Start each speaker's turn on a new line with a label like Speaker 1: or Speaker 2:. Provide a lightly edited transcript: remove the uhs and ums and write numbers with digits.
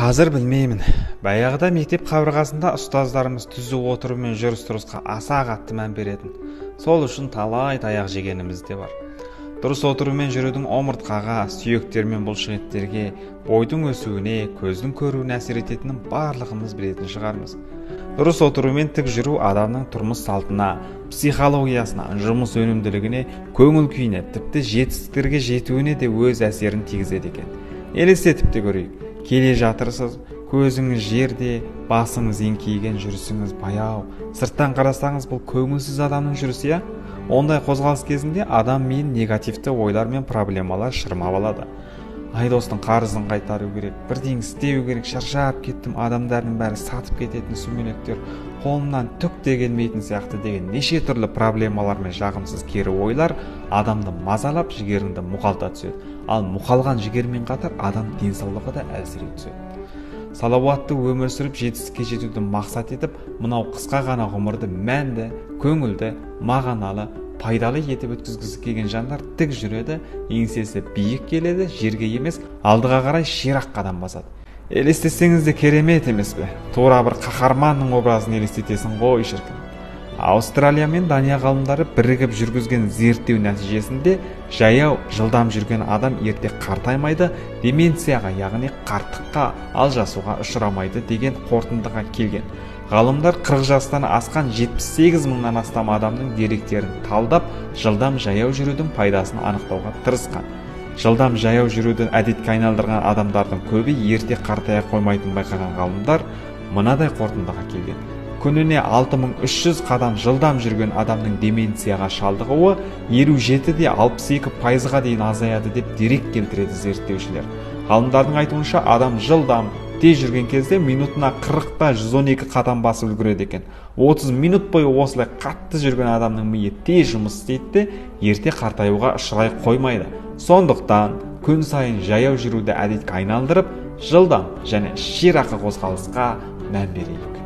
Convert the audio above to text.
Speaker 1: Қазір білмеймін. Баяғыда мектеп қабырғасында ұстаздарымыз түзу отыру мен жүріс-тұрысқа аса қатты мән беретін. Сол үшін талай таяқ жегеніміз де бар. Дұрыс отыру мен жүрудің омыртқаға, сүйектер мен бұлшықеттерге, бойдың өсуіне, көздің көруіне әсер ететінін барлығымыз білетін шығармыз. Дұрыс отыру мен тік жүру адамның тұрмыс салтына, психологиясына, жұмыс өнімділігіне, көңіл күйіне, тіпті жетістіктерге жетуіне де өз әсерін тигізеді екен. Елестетіп те көрейік. Келе жатырсыз, көзіңіз жерде, басыңыз еңкейген, жүрісіңіз баяу. Сырттан қарасаңыз, бұл көңілсіз адамның жүрісі, Ондай қозғалыс кезінде адам миын негативті ойлар мен проблемалар шырмап алады. Ай достың қарызын қайтару керек, бірдеңе істеу керек, шаршап кеттім, адамдардың бәрі сатып кететін сүмелектер, қолымнан түк те келмейтін сияқты деген неше түрлі проблемалар мен жағымсыз кері ойлар адамды мазалап, жігеріңді мұқалта түседі. Ал мұқалған жігермен қатар адам денсаулығы да әлсірей түседі. Салауатты өмір сүріп жетістікке жетуді мақсат етіп, мынау қысқа ғана ғұмырды мәнді, көңілді, мағыналы, пайдалы етіп өткізгісі келген жандар тік жүреді, еңсесі биік келеді, жерге емес, алдыға қарай ширақ қадам басады. Елестетсеңіз де керемет емес пе? Тура бір қаһарманның образын елестетесің ғой шіркін. Австралия мен Дания ғалымдары бірігіп жүргізген зерттеу нәтижесінде жаяу, жылдам жүрген адам ерте қартаймайды, деменцияға, яғни қарттыққа, алжасуға ұшырамайды деген қорытындыға келген. Ғалымдар 40 жастан асқан 78 мыңнан астам адамның деректерін талдап, жылдам жаяу жүрудің пайдасын анықтауға тырысқан. Жылдам жаяу жүруді әдетке айналдырған адамдардың көбі ерте қартая қоймайтынын байқаған ғалымдар мынадай қорытындыға келген. Күніне 6300 қадам жылдам жүрген адамның деменцияға шалдығуы 57-62%-ға дейін азаяды деп дерек келтіреді зерттеушілер. Ғалымдардың айтуынша адам жылдам тез жүрген кезде минутына 40-112 қадам басып үлгереді екен. 30 минут бойы осылай қатты жүрген адамның миы тез жұмыс істейді, ерте қартаюға ұшырай қоймайды. Сондықтан күн сайын жаяу жүруді әдетке айналдырып, жылдам және ширақ қозғалысқа мән берейік.